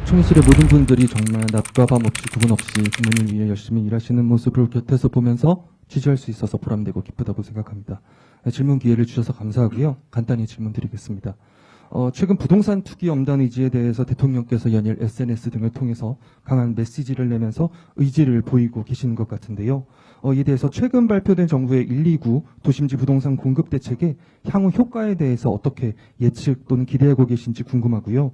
총실의 모든 분들이 정말 낮과 밤 없이 구분 없이 국민을 위해 열심히 일하시는 모습을 곁에서 보면서 취재할 수 있어서 보람되고 기쁘다고 생각합니다. 질문 기회를 주셔서 감사하고요. 간단히 질문 드리겠습니다. 최근 부동산 투기 엄단 의지에 대해서 대통령께서 연일 SNS 등을 통해서 강한 메시지를 내면서 의지를 보이고 계시는 것 같은데요. 이에 대해서 최근 발표된 정부의 129 도심지 부동산 공급 대책의 향후 효과에 대해서 어떻게 예측 또는 기대하고 계신지 궁금하고요.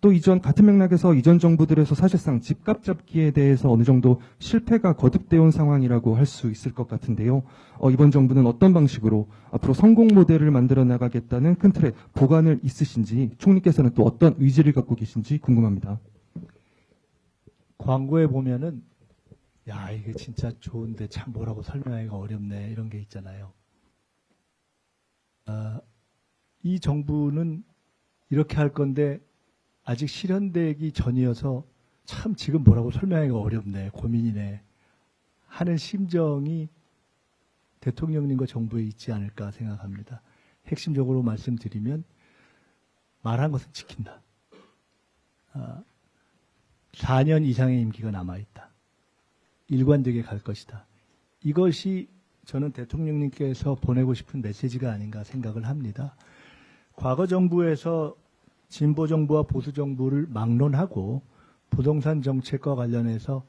또 같은 맥락에서 이전 정부들에서 사실상 집값 잡기에 대해서 어느 정도 실패가 거듭되어 온 상황이라고 할 수 있을 것 같은데요. 이번 정부는 어떤 방식으로 앞으로 성공 모델을 만들어 나가겠다는 큰 틀의 보관을 있으신지, 총리께서는 또 어떤 의지를 갖고 계신지 궁금합니다. 광고에 보면은 야, 이게 진짜 좋은데 참 뭐라고 설명하기가 어렵네, 이런 게 있잖아요. 이 정부는 이렇게 할 건데 아직 실현되기 전이어서 참 지금 뭐라고 설명하기가 어렵네, 고민이네 하는 심정이 대통령님과 정부에 있지 않을까 생각합니다. 핵심적으로 말씀드리면 말한 것은 지킨다. 4년 이상의 임기가 남아있다. 일관되게 갈 것이다. 이것이 저는 대통령님께서 보내고 싶은 메시지가 아닌가 생각을 합니다. 과거 정부에서 진보 정부와 보수 정부를 막론하고 부동산 정책과 관련해서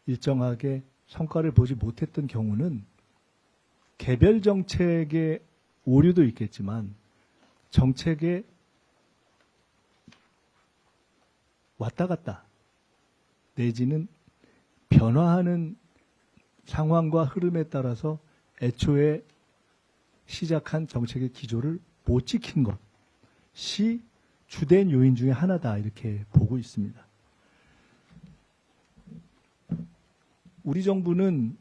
일정하게 성과를 보지 못했던 경우는 개별 정책의 오류도 있겠지만 정책의 왔다 갔다 내지는 변화하는 상황과 흐름에 따라서 애초에 시작한 정책의 기조를 못 지킨 것이 주된 요인 중에 하나다, 이렇게 보고 있습니다. 우리 정부는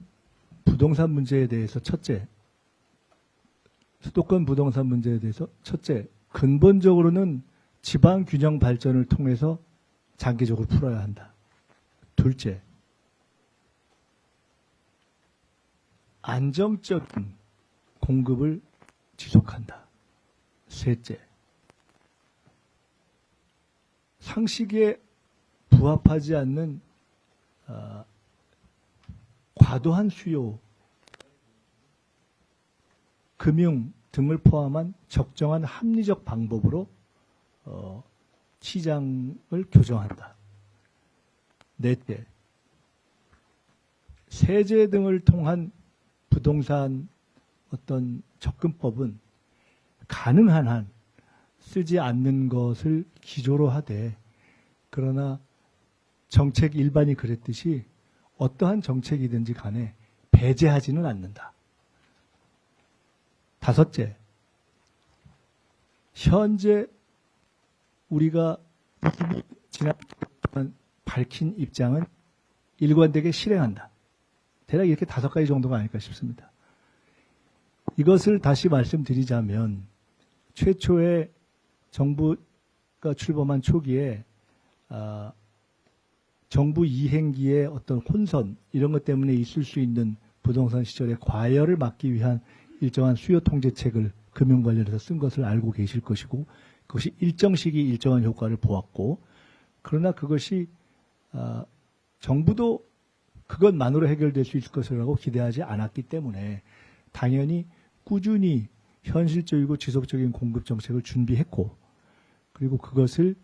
부동산 문제에 대해서 첫째, 수도권 부동산 문제에 대해서 첫째, 근본적으로는 지방 균형 발전을 통해서 장기적으로 풀어야 한다. 둘째, 안정적인 공급을 지속한다. 셋째, 상식에 부합하지 않는 과도한 수요, 금융 등을 포함한 적정한 합리적 방법으로 시장을 교정한다. 넷째, 세제 등을 통한 부동산 어떤 접근법은 가능한 한 쓰지 않는 것을 기조로 하되, 그러나 정책 일반이 그랬듯이 어떠한 정책이든지 간에 배제하지는 않는다. 다섯째, 현재 우리가 지난 밝힌 입장은 일관되게 실행한다. 대략 이렇게 5가지 정도가 아닐까 싶습니다. 이것을 다시 말씀드리자면 최초에 정부가 출범한 초기에 정부 이행기의 어떤 혼선, 이런 것 때문에 있을 수 있는 부동산 시절의 과열을 막기 위한 일정한 수요 통제책을 금융 관련해서 쓴 것을 알고 계실 것이고, 그것이 일정 시기 일정한 효과를 보았고, 그러나 그것이 정부도 그것만으로 해결될 수 있을 것이라고 기대하지 않았기 때문에 당연히 꾸준히 현실적이고 지속적인 공급 정책을 준비했고, 그리고 그것을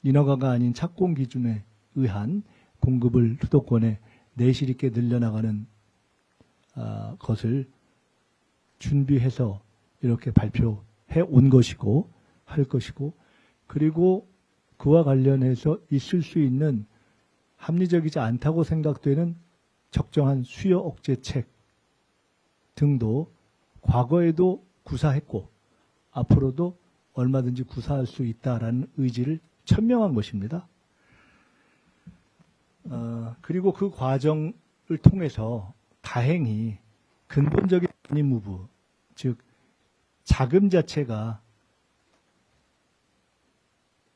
인허가가 아닌 착공 기준에 의한 공급을 수도권에 내실 있게 늘려나가는 것을 준비해서 이렇게 발표해 온 것이고 할 것이고, 그리고 그와 관련해서 있을 수 있는 합리적이지 않다고 생각되는 적정한 수요 억제책 등도 과거에도 구사했고 앞으로도 얼마든지 구사할 수 있다라는 의지를 천명한 것입니다. 그리고 그 과정을 통해서 다행히 근본적인 무브, 즉 자금 자체가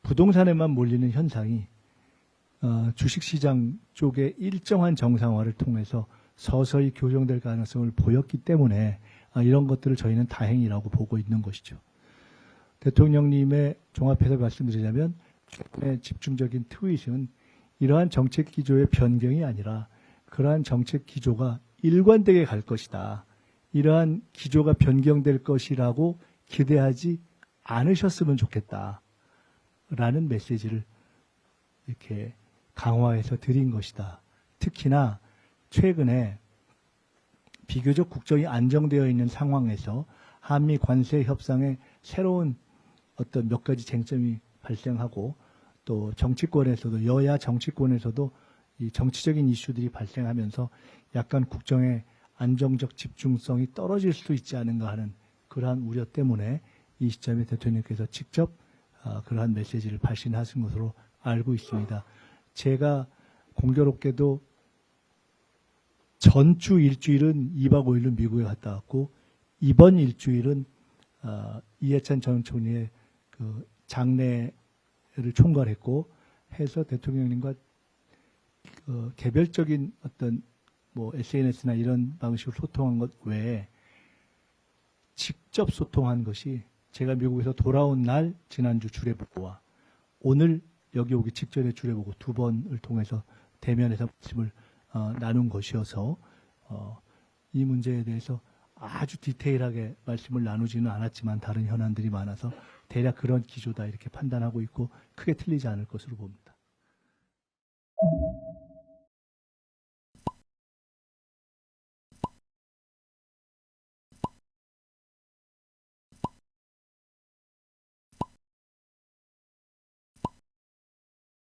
부동산에만 몰리는 현상이 주식시장 쪽의 일정한 정상화를 통해서 서서히 교정될 가능성을 보였기 때문에 이런 것들을 저희는 다행이라고 보고 있는 것이죠. 대통령님의 종합해서 말씀드리자면 최근의 집중적인 트윗은 이러한 정책 기조의 변경이 아니라 그러한 정책 기조가 일관되게 갈 것이다. 이러한 기조가 변경될 것이라고 기대하지 않으셨으면 좋겠다. 라는 메시지를 이렇게 강화해서 드린 것이다. 특히나 최근에 비교적 국정이 안정되어 있는 상황에서 한미 관세 협상에 새로운 어떤 몇 가지 쟁점이 발생하고 또 정치권에서도 여야 정치권에서도 이 정치적인 이슈들이 발생하면서 약간 국정의 안정적 집중성이 떨어질 수 있지 않은가 하는 그러한 우려 때문에 이 시점에 대통령께서 직접 그러한 메시지를 발신하신 것으로 알고 있습니다. 제가 공교롭게도 전주 일주일은 2박 5일로 미국에 갔다 왔고 이번 일주일은 이해찬 전 총리의 그 장례를 총괄했고 해서 대통령님과 개별적인 어떤 뭐 SNS나 이런 방식으로 소통한 것 외에 직접 소통한 것이 제가 미국에서 돌아온 날 지난주 주례보고와 오늘 여기 오기 직전에 주례보고 두 번을 통해서 대면에서 말씀을 나눈 것이어서 이 문제에 대해서 아주 디테일하게 말씀을 나누지는 않았지만 다른 현안들이 많아서 대략 그런 기조다 이렇게 판단하고 있고 크게 틀리지 않을 것으로 봅니다.